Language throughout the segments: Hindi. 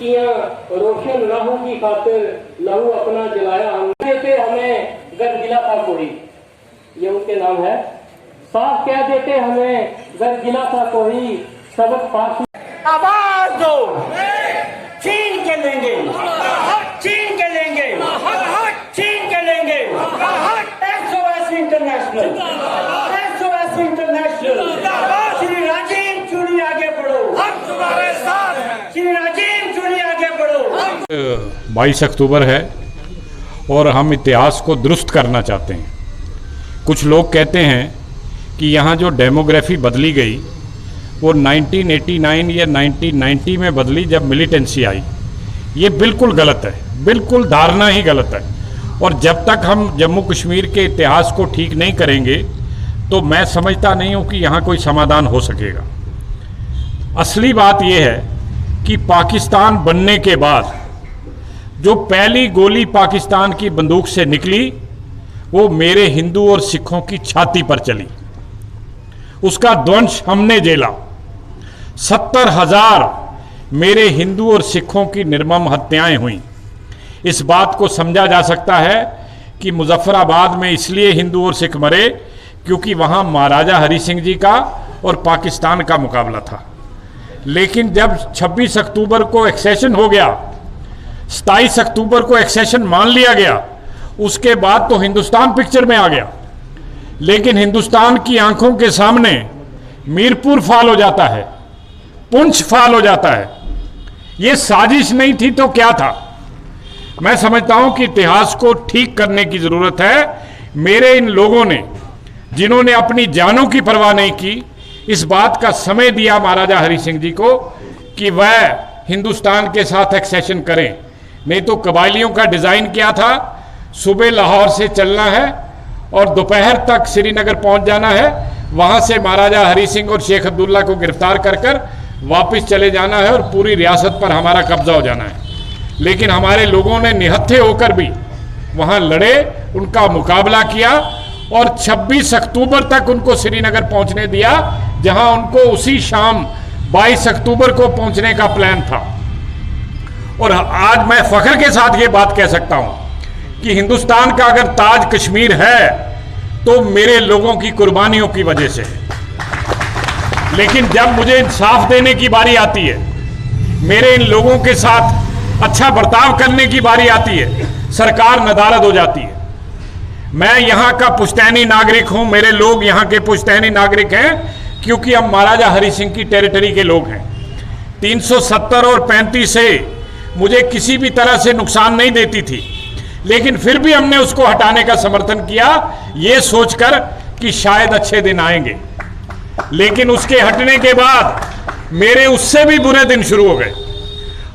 किया रोशन राहू की खातिर लहू अपना जलाया हमने देते हमें गर गिला था कोई, ये उनके नाम है। साफ कह देते हमें गर गिला था कोई सबक पास। आवाज दो, छीन के लेंगे, छीन के लेंगे, छीन के लेंगे। SOS international, SOS international. Shri Rajiv चूड़ी आगे बढ़ो, हम तुम्हारे साथ हैं। श्री राजीव चूड़ी आगे बढ़ो। 22 अक्टूबर है और हम इतिहास को दुरुस्त करना चाहते हैं। कुछ लोग कहते हैं कि यहाँ जो डेमोग्राफी बदली गई वो 1989 या 1990 में बदली जब मिलिटेंसी आई। ये बिल्कुल गलत है, बिल्कुल धारणा ही गलत है। और जब तक हम जम्मू कश्मीर के इतिहास को ठीक नहीं करेंगे तो मैं समझता नहीं हूँ कि यहाँ कोई समाधान हो सकेगा। असली बात यह है कि पाकिस्तान बनने के बाद जो पहली गोली पाकिस्तान की बंदूक से निकली वो मेरे हिंदू और सिखों की छाती पर चली। उसका ध्वंस हमने झेला। 70,000 मेरे हिंदू और सिखों की निर्मम हत्याएं हुई। इस बात को समझा जा सकता है कि मुजफ्फराबाद में इसलिए हिंदू और सिख मरे क्योंकि वहां महाराजा हरि सिंह जी का और पाकिस्तान का मुकाबला था। लेकिन जब 26 अक्टूबर को एक्सेशन हो गया, 27 अक्टूबर को एक्सेशन मान लिया गया, उसके बाद तो हिंदुस्तान पिक्चर में आ गया। लेकिन हिंदुस्तान की आंखों के सामने मीरपुर फाल हो जाता है, पुंछ फाल हो जाता है। ये साजिश नहीं थी तो क्या था? मैं समझता हूं कि इतिहास को ठीक करने की जरूरत है। मेरे इन लोगों ने जिन्होंने अपनी जानों की परवाह नहीं की, इस बात का समय दिया महाराजा हरि सिंह जी को कि वह हिंदुस्तान के साथ एक्सेशन करें। नहीं तो कबायलियों का डिजाइन क्या था? सुबह लाहौर से चलना है और दोपहर तक श्रीनगर पहुंच जाना है, वहां से महाराजा हरि सिंह और शेख अब्दुल्ला को गिरफ्तार कर वापस चले जाना है और पूरी रियासत पर हमारा कब्जा हो जाना है। लेकिन हमारे लोगों ने निहत्थे होकर भी वहां लड़े, उनका मुकाबला किया और 26 अक्टूबर तक उनको श्रीनगर पहुंचने दिया, जहां उनको उसी शाम 22 अक्टूबर को पहुंचने का प्लान था। और आज मैं फख्र के साथ ये बात कह सकता हूं कि हिंदुस्तान का अगर ताज कश्मीर है तो मेरे लोगों की कुर्बानियों की वजह से है। लेकिन जब मुझे इंसाफ देने की बारी आती है, मेरे इन लोगों के साथ अच्छा बर्ताव करने की बारी आती है, सरकार नदारद हो जाती है। मैं यहाँ का पुश्तैनी नागरिक हूँ, मेरे लोग यहाँ के पुश्तैनी नागरिक हैं क्योंकि हम महाराजा हरि सिंह की टेरिटरी के लोग हैं। 370 और 35 से मुझे किसी भी तरह से नुकसान नहीं देती थी, लेकिन फिर भी हमने उसको हटाने का समर्थन किया, ये सोचकर कि शायद अच्छे दिन आएंगे। लेकिन उसके हटने के बाद मेरे उससे भी बुरे दिन शुरू हो गए।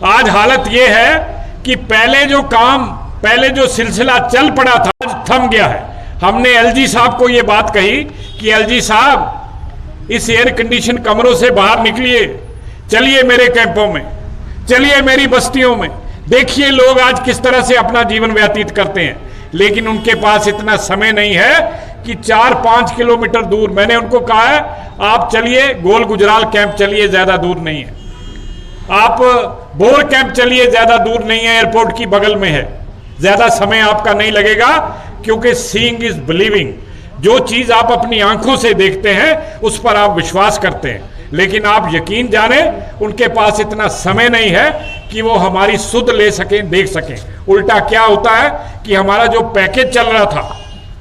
आज हालत यह है कि पहले जो सिलसिला चल पड़ा था आज थम गया है। हमने एलजी साहब को यह बात कही कि एलजी साहब इस एयर कंडीशन कमरों से बाहर निकलिए, चलिए मेरे कैंपों में, चलिए मेरी बस्तियों में, देखिए लोग आज किस तरह से अपना जीवन व्यतीत करते हैं। लेकिन उनके पास इतना समय नहीं है कि 4-5 किलोमीटर दूर, मैंने उनको कहा है आप चलिए गोल गुजराल कैंप चलिए, ज्यादा दूर नहीं है। आप बोर कैंप चलिए, ज्यादा दूर नहीं है, एयरपोर्ट की बगल में है, ज्यादा समय आपका नहीं लगेगा क्योंकि सीइंग इज बिलीविंग। जो चीज आप अपनी आंखों से देखते हैं उस पर आप विश्वास करते हैं, लेकिन आप यकीन जाने उनके पास इतना समय नहीं है कि वो हमारी सुध ले सकें, देख सकें। उल्टा क्या होता है कि हमारा जो पैकेज चल रहा था,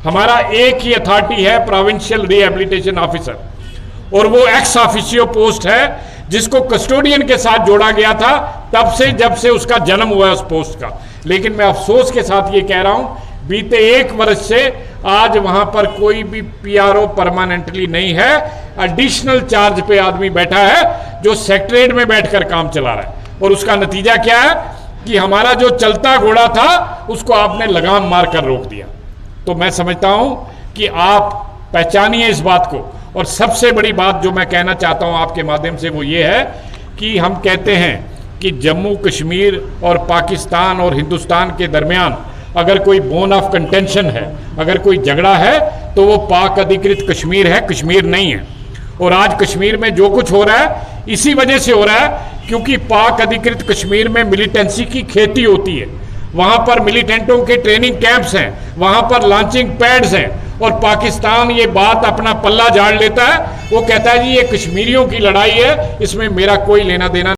हमारा एक ही अथॉरिटी है प्रोविंशियल रिहेबिलिटेशन ऑफिसर, और वो एक्स ऑफिशियो पोस्ट है जिसको कस्टोडियन के साथ जोड़ा गया था तब से, जब से उसका जन्म हुआ है उस पोस्ट का। लेकिन मैं अफसोस के साथ ये कह रहा हूं, बीते 1 वर्ष से आज वहां पर कोई भी पीआरओ परमानेंटली नहीं है। एडिशनल चार्ज पे आदमी बैठा है जो सेक्रेटरीट में बैठकर काम चला रहा है, और उसका नतीजा क्या है कि हमारा जो चलता घोड़ा था उसको आपने लगाम मार कर रोक दिया। तो मैं समझता हूं कि आप पहचानिए इस बात को। और सबसे बड़ी बात जो मैं कहना चाहता हूं आपके माध्यम से वो ये है कि हम कहते हैं कि जम्मू कश्मीर और पाकिस्तान और हिंदुस्तान के दरमियान अगर कोई बोन ऑफ कंटेंशन है, अगर कोई झगड़ा है, तो वो पाक अधिकृत कश्मीर है, कश्मीर नहीं है। और आज कश्मीर में जो कुछ हो रहा है इसी वजह से हो रहा है क्योंकि पाक अधिकृत कश्मीर में मिलिटेंसी की खेती होती है, वहां पर मिलिटेंटों के ट्रेनिंग कैंप्स हैं, वहां पर लॉन्चिंग पैड्स हैं, और पाकिस्तान ये बात अपना पल्ला झाड़ लेता है। वो कहता है जी ये कश्मीरियों की लड़ाई है, इसमें मेरा कोई लेना देना